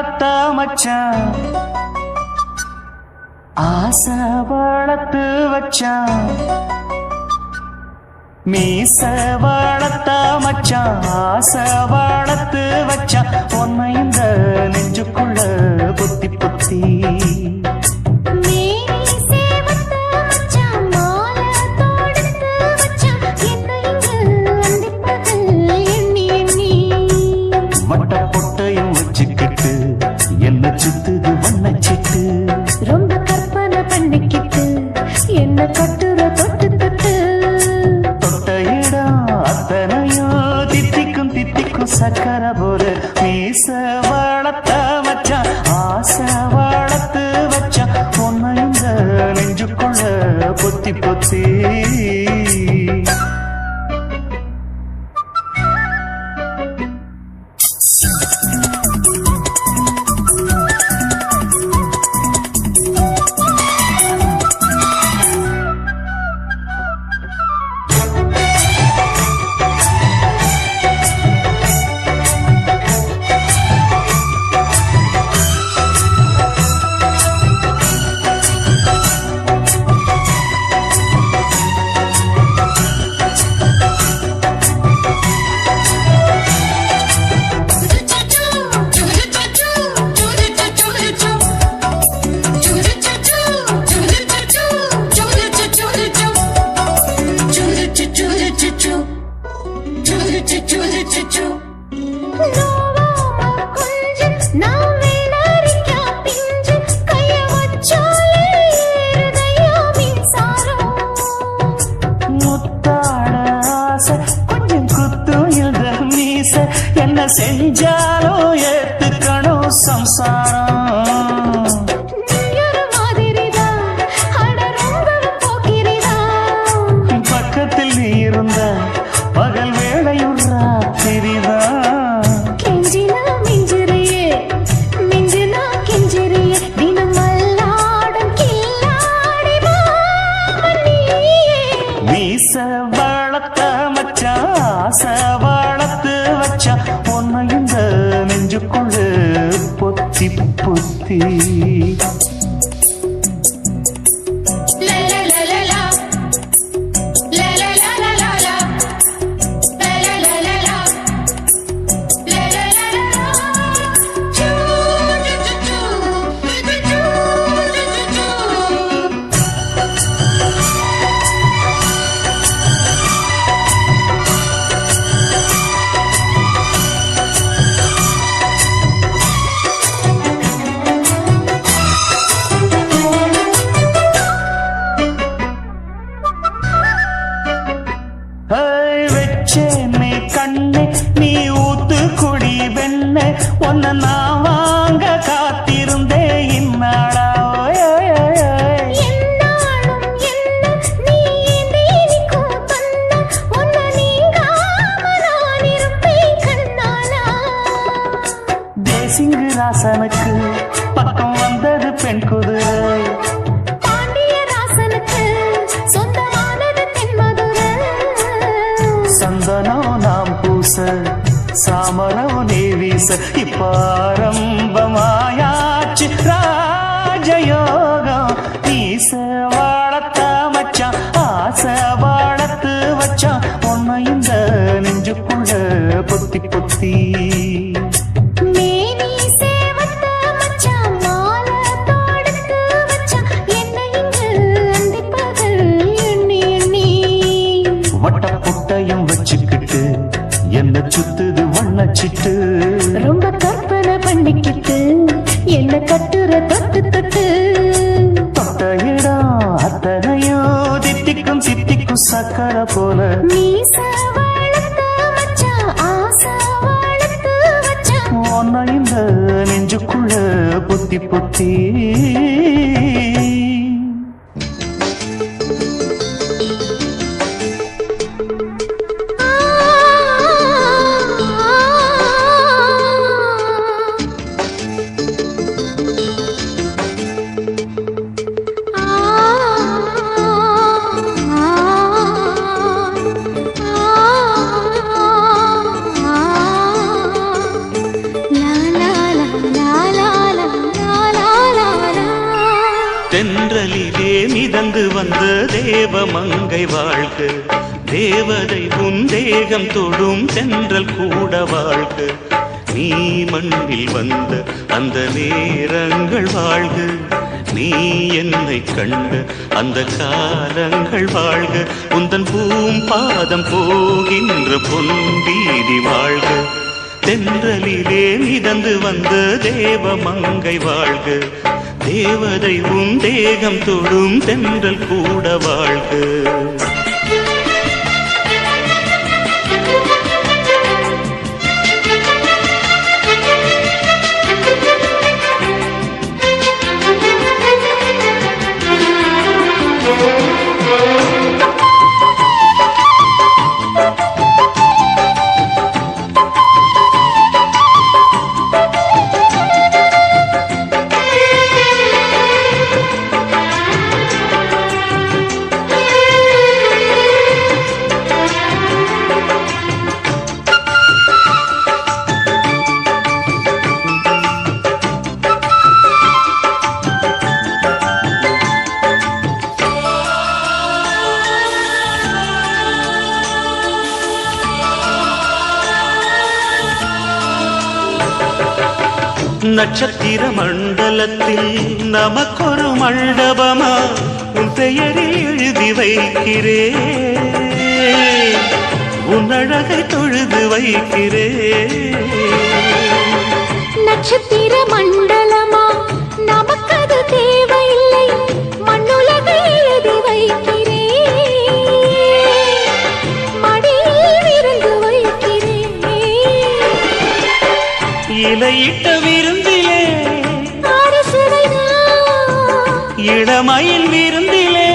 வளர்த்த மச்சான் ஆசை வளர்த்து வச்சான் மீச வளர்த்த மச்சான் ஆசை வளர்த்து வச்சான் உன்னை இந்த நெஞ்சுக்குள்ள பொத்தி பொத்தி வட்ட பொட்டையும் வச்சுக்கிட்டு என்ன சுத்துது வண்ணச்சிட்டு ரொம்ப கற்பனை பண்ணிக்கிட்டு என்ன கட்டுற தொட்டு தொட்டு தொட்ட இடம் அத்தனையோ தித்திக்கும் தித்திக்கும் சக்கர போல மீச வளர்த்த வச்சான் ஆசை வளர்த்து வச்சான் உன்னை இந்த நெஞ்சுக்குள்ள பொத்தி பொத்தி என்ன செஞ்சாலும் ஏத்துக்கணும் சம்சாரம் பக்கத்தில் நீ இருந்த பகல் வேளையும் ராத்திரிதான் கெஞ்சினா மிஞ்சிறியே மிஞ்சினா கெஞ்சிறியே தினம் மல்லாடும் கில்லாடி மீச வளர்த்த மச்சான் ஆசை வளர்த்து வச்சா உன்னை இந்த நெஞ்சுக்குள்ள பொத்தி பொத்தி வச்சேனே கண்ணே நீ ஊத்து குடி வெண்ண உன்னை நான் வாங்க காத்திருந்தே இந்நாளா தேசிங்கு ராசனுக்கு பக்கம் வந்தது பெண் குதிரை சந்தனம் நாம் பூச சாமரம் நீ வீச இப்பாரம்பமாயாச்சு ராஜயோகம் ஈச வாழத்த மச்சான் ஆசை வாழத்து வச்சான் உன்னை இந்த நெஞ்சுக்குள்ள பொத்தி பொத்தி வட்ட புட்டையும் வச்சுக்கிட்டு என்ன சுத்துது வண்ணச்சிட்டு ரொம்ப கற்பனை பண்ணிக்கிட்டு என்ன கட்டுற தொட்டு தொட்டு தொட்ட இடம் அத்தனையோ தித்திக்கும் தித்திக்கும் சக்கர போல உன்னை இந்த நெஞ்சுக்குள்ள பொத்தி பொத்தி la la la la தேவ மங்கை வாழ்க, தேவதை உன் தேகம் தொடும் தென்றல் கூட வாழ்க. நீ மண்ணில் வந்த அந்த நேரங்கள் வாழ்க, நீ என்னை கண்ட அந்த காலங்கள் வாழ்க. உந்தன் பூம்பாதம் போகின்ற பொன் வீதி வாழ்க, தென்றலிலே மிதந்து வந்த தேவ மங்கை வாழ்க, தேவதை உன் தேகம் தொடும் தென்றல் கூட வாழ்க. நட்சத்திர மண்டலத்தில் நமக்கொரு மண்டபமா உன் பெயரில் எழுதி வைக்கிறே, உன் அழகை தொழுது வைக்கிறே. நட்சத்திர மண்டலமா நமக்கது தேவையில்லை, மண்ணுலகை எழுதி வைக்கிறே, மடியில் விருந்து வைக்கிறே. இலையிட்ட விருந்திலே இளமயில் விருந்திலே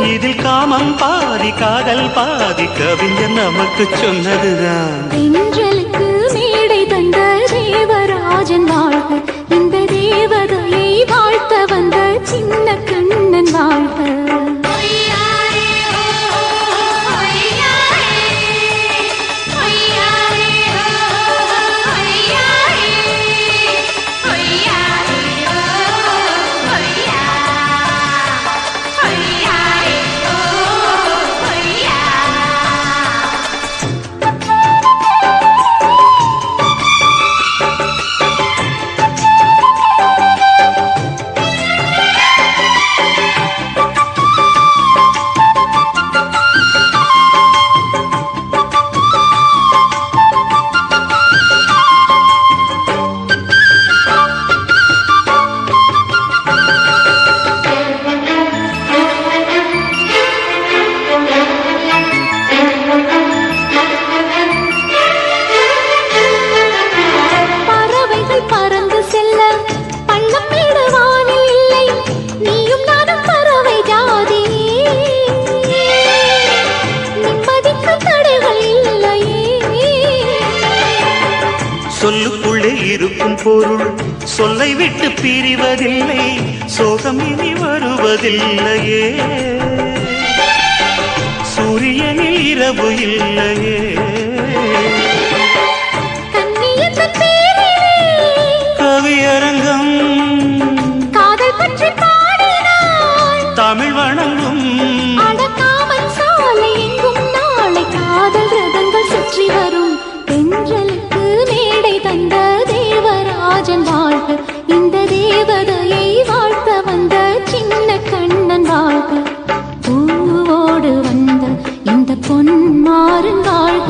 இதில் காமம் பாதி காதல் பாதி கவிஞர் நமக்கு சொன்னதுதான். தென்றலுக்கு மேடை தந்த தேவராஜன் வாழ்க, இந்த தேவதையை வாழ்த்த வந்த சின்ன கண்ணன் வாழ்க. சொல்லுக்குள்ளே இருக்கும் பொருள் சொல்லை விட்டு பிரிவதில்லை, சோகம் இனி வருவதில்லையே, சூரியனில் இரவு இல்லையே. கவியரங்கம் காதல் பற்றி பாடினாள், தமிழ் வணங்கும் அடக்காமல் சாலை எங்கும் நாளை காதல் ரதங்கள் சுற்றி வரும். தென்றலுக்கு மேடை தந்த தேவராஜன் வாழ்க, இந்த தேவதையை வாழ்த்த வந்த சின்ன கண்ணன் வாழ்க. பூவோடு வந்த இந்த பொன்மாறன் வாழ்க,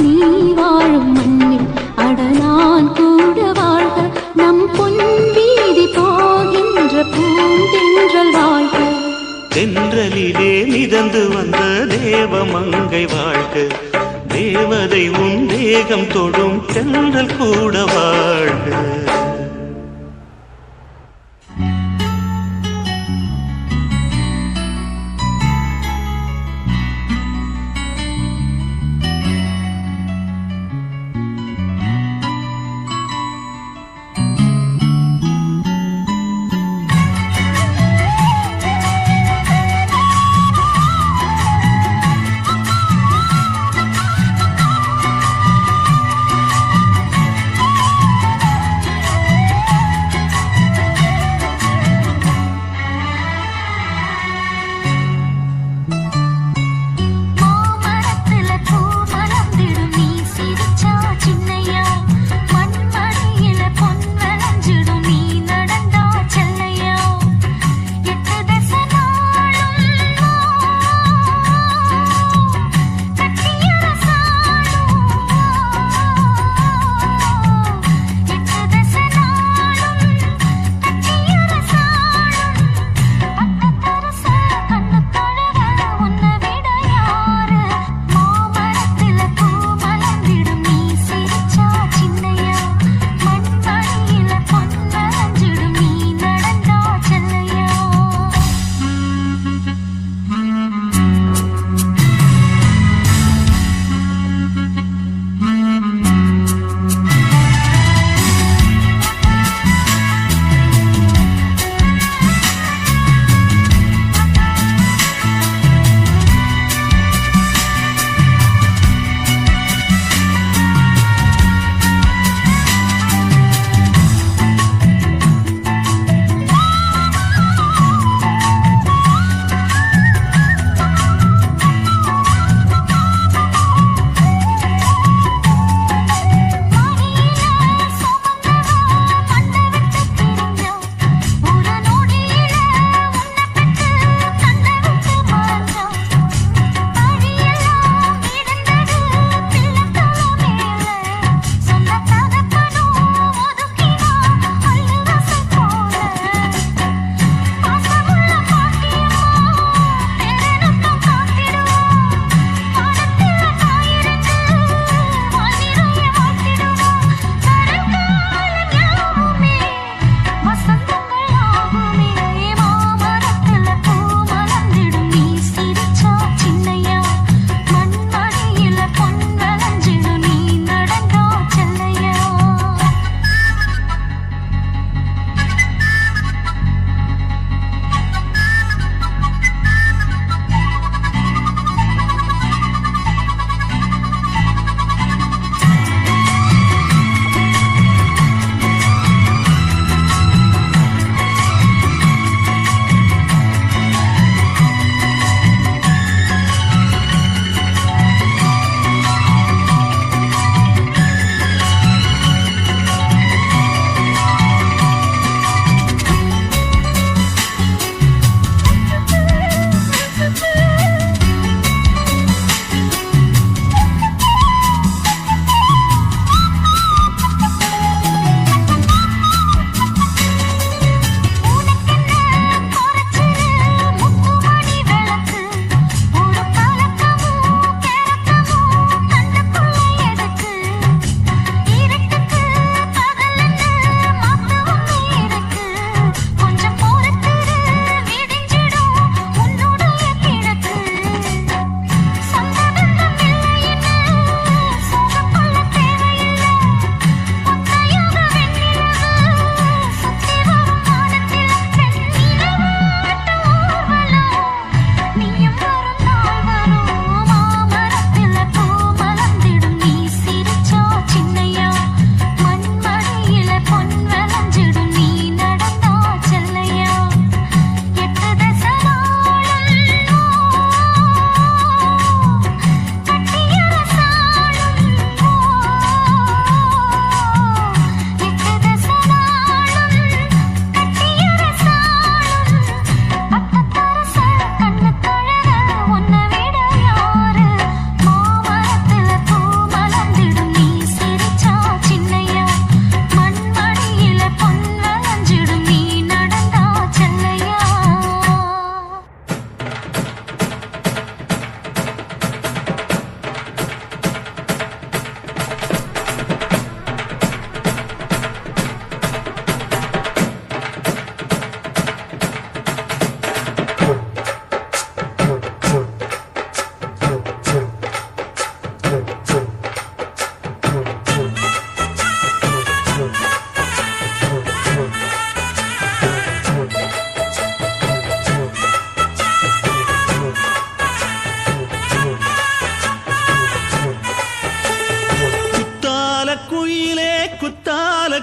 நீ வாழும் மண்ணில் அடனான் கூட வாழ்க. நம் பொன் வீதி போகின்ற பூந்தென்றல் வாழ்க, தென்றலிலே மிதந்து வந்த தேவ மங்கை வாழ்க, தேவதை உன் தேகம் தொடும் தென்றல் கூட வாழ்க.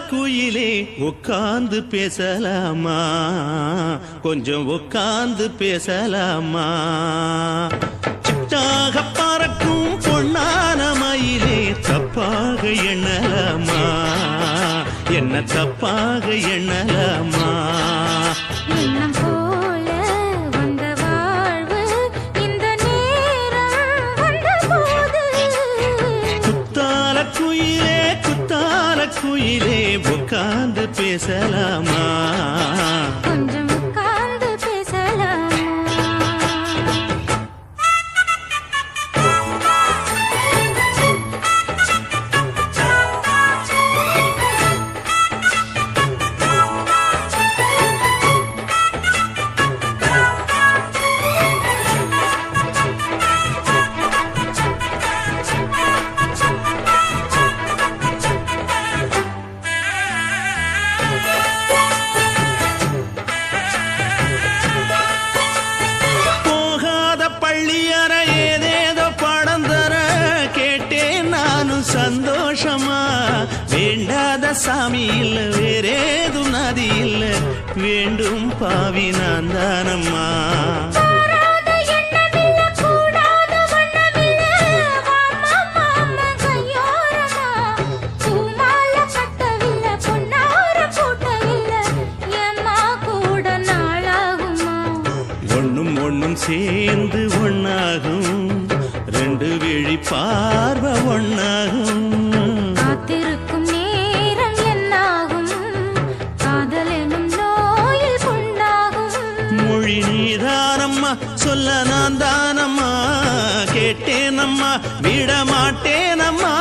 குயிலே உட்கார்ந்து பேசலாமா கொஞ்சம் உட்கார்ந்து பேசலாமா சிட்டாக பறக்கும் பொன்னான மயிலே தப்பாக எண்ணலாமா என்ன தப்பாக எண்ணலாமா எண்ணம் போல வந்த வாழ்வு இந்த நேரம் வந்தபோது குத்தால குயிலே உட்கார்ந்து பேசலாமா கொஞ்சம் உட்கார்ந்து பேசலாமா பள்ளியற ஏதேதோ பாடம் தர கேட்டேன் நானும் சந்தோஷமா வேண்டாத சாமி இல்ல வேறேது நதி இல்ல வேண்டும் பாவி நான் தானம்மா ஒண்ணும் சேர்ந்து ஒன்னாகும் ரெண்டு விழி பார்வை ஒன்னாகும் காத்திருக்கும் நேரம் என்னாகும் காதல் எனும் நோயில் புண்ணாகும் மொழி நீதானம்மா சொல்ல நான் தானம்மா கேட்டேனம்மா விட மாட்டேனம்மா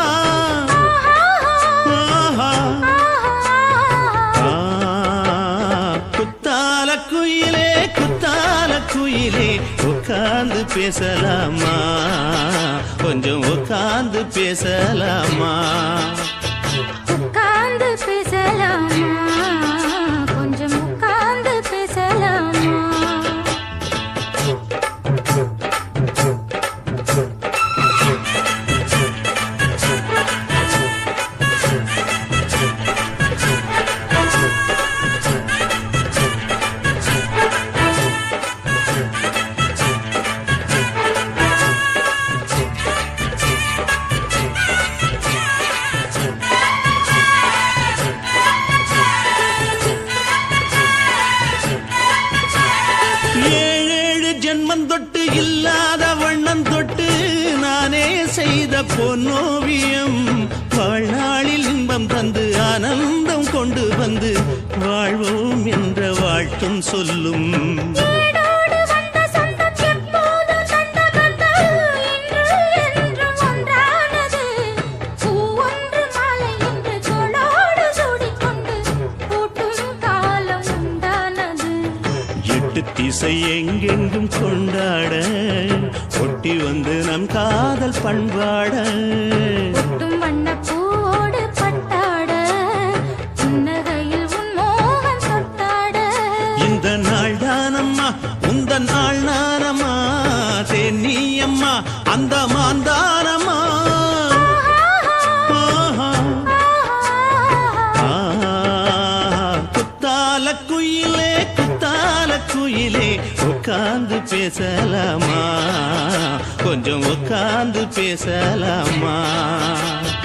குயிலே உட்கார்ந்து பேசலாமா கொஞ்சம் உட்கார்ந்து பேசலாமா உட்கார்ந்து பேசலாமா கொஞ்சம் உட்கார்ந்து பேசலாமா ஜென்மம் தொட்டு இல்லாத வண்ணம் தொட்டு நானே செய்த பொன்னோவியம் வாழ்நாளில் இன்பம் தந்து ஆனந்தம் கொண்டு வந்து வாழ்வோம் என்ற வாழ்த்தும் சொல்லும் திசை எங்கெங்கும் கொண்டாட ஒட்டி வந்து நம் காதல் பண்பாட ஒட்டும் வண்ண பூவோடு பட்டாட புன்னகையில் உன் மோகம் தொட்டாட இந்த நாள் தானம்மா உந்த நாள் நானம்மா தென்னியம்மா அந்த மாந்தானம்மா குயிலே உட்கார்ந்து பேசலாமா கொஞ்சம் உட்கார்ந்து பேசலாமா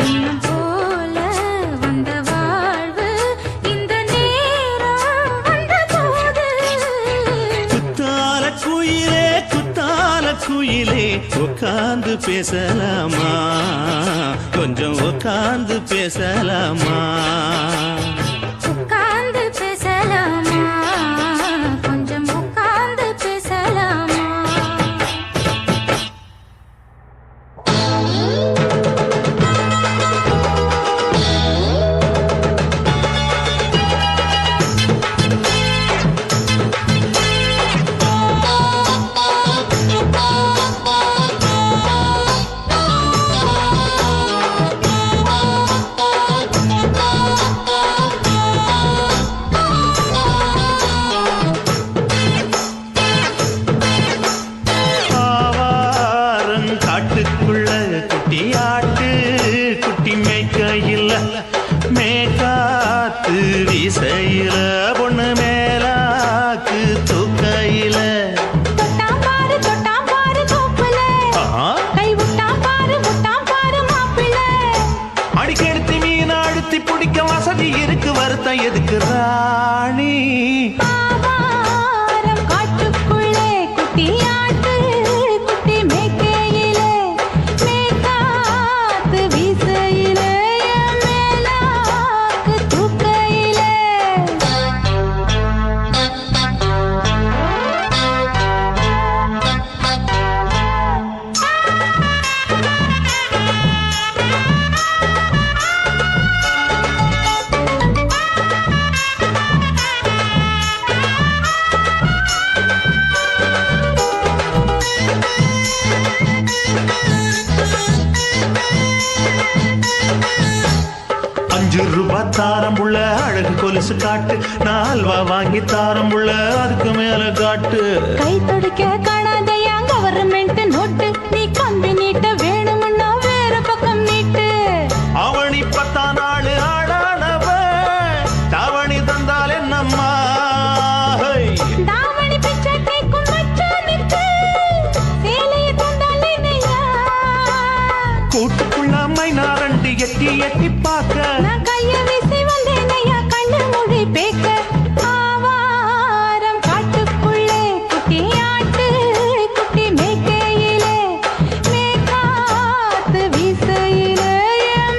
எண்ணம் போல வந்த வாழ்வு இந்த நேரம் வந்தபோது குத்தால குயிலே உட்கார்ந்து பேசலாமா கொஞ்சம் உட்கார்ந்து பேசலாமா உட்கார்ந்து பேசலாமா கொஞ்சம் உட்கார்ந்து பேசலாமா வீசையில பொண்ணு மேலாக்கு தூக்கையில தொட்டாம் பாரு தோப்புல கை விட்டாம் பாரு மாப்பிள்ளை அடிக்கெடுத்து மீன் அழுத்தி பிடிக்க வசதி இருக்கு வருத்தம் எதுக்கு ராணி ஆவாரம் காட்டுக்குள்ளே குட்டியாட்டு குட்டி மேய்க்கையிலே மேய்க்காத்து வீசையிலே மேலாக்கு தூக்கையிலே ₹5 தாரம் உள்ள அழகு கொலுசு காட்டு நான் அல்வா வாங்கி தாரம் உள்ள அதுக்கு மேல காட்டு கை துடிக்க காணாதையா கவர்மெண்ட் நோட்டு நீ கம்பி நீட்ட வேணும்னா வேற பக்கம் நீட்டு அவனி 10 நாள் ஆடானவ தாவணி தந்தால் என்னம்மா தாவணி பிச்சை கேக்கும் மச்சானுக்கு சேலைய தந்தால் என்னையா கூட்டுக்குள்ள மைனாரண்டி எட்டி எட்டி பார்க்க நான் கைய வீசி வந்தேனையா கண்ணு மொழி பேக்க ஆவாரம் காட்டுக்குள்ளே குட்டியாட்டு குட்டி மேய்க்கையிலே மேய்க்காத்து வீசையிலே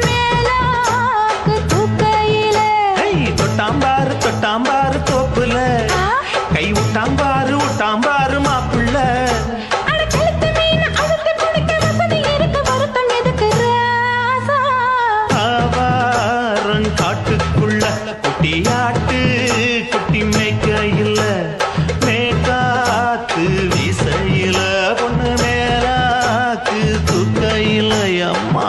மேலாக்கு தூக்கையிலே தொட்டாம்பாரு தோப்புல கை விட்டாம்பாரு மாப்பிள்ள அட கழுத்து மீன் அழுத்து பிடிக்க வசதி இருக்கு வருத்தம் எதுக்கு ராசா ஆவாரம் காட்டுக்குள்ள குட்டியாட்டு குட்டி மேய்க்கையில மேய்காத்து வீசையில பொண்ணு மேலாக்கு தூக்கையில அம்மா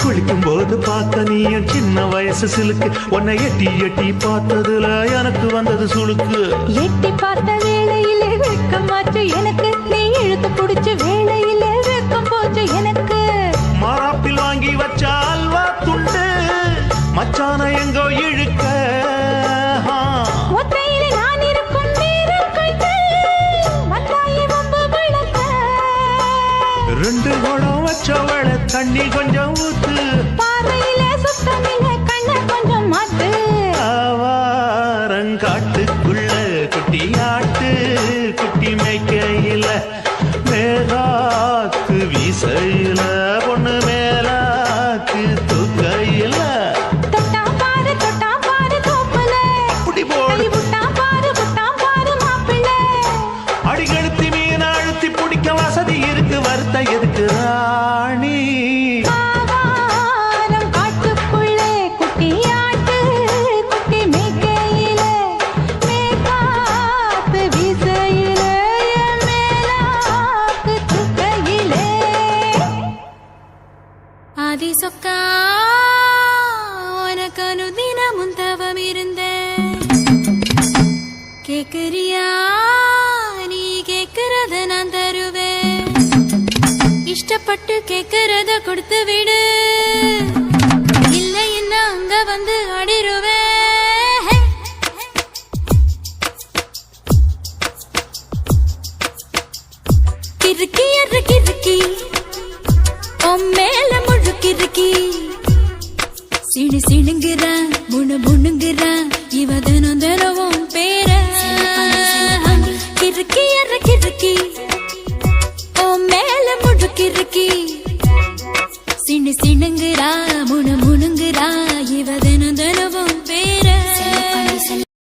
குளிக்கும் போது பார்த்த நீயும் சின்ன வயசு சிலுக்கு உன்னை எட்டி எட்டி பார்த்ததுல எனக்கு வந்தது சுளுக்கு எட்டி பார்த்த வேளையிலே வெட்கமாச்சு எனக்கு நீ இழுத்து புடிச்ச வேளையிலே வெட்கம் போச்சு எனக்கு மாறாப்பில் வாங்கி வச்ச அல்வா துண்டு மச்சான எங்கோ இழுக்க ஒத்தையிலே நான் இருக்கும் நேரம் கண்டு வந்தாயே வம்பு விளக்க 2 குடம் வச்சவள தண்ணி கொஞ்சம் ஊத்து பார்வையிலே சுத்தமில்லை கண்ணை கொஞ்சம் மாத்து ஆவாரங்காட்டுக்குள்ள குட்டியாட்டு குட்டி மேய்க்கையில மேலாக்கு வீசையில பொண்ணு மேலாக்கு தூக்கையில தொட்டாம் பாரு தோப்புல அப்படி போடு கை விட்டாம் பாரு மாப்பிள்ளை அடிகழுத்தி மீன் அழுத்தி பிடிக்க வசதி இருக்கு வருத்தம் எதுக்கு ராணி ஆவாரம் காட்டுக்குள்ளே குட்டியாட்டு குட்டி மேய்க்கையிலே மேய்க்காத்து வீசையிலே மேலாக்கு தூக்கையிலே ஆதி சொக்கா உனக்கு அனுதினமும் தவம் இருந்தேன் கேக்குறியா நீ கேக்குறத நான் தருவேன் இஷ்டப்பட்டு கேக்குறத கொடுத்து விடு இல்லை என்ன அங்க வந்து அடிருவேன் கிறுக்கி எறு கிறுக்கி மேல முழுக்கிறுக்கி சிணுங்குறா முணுங்குறா இவ தினம் தினவும் பேர கிறுக்கி எறு கிறுக்கி மேல முழுக்கிறுக்கி சிணுங்குறா முணுங்குறா இவ தினம்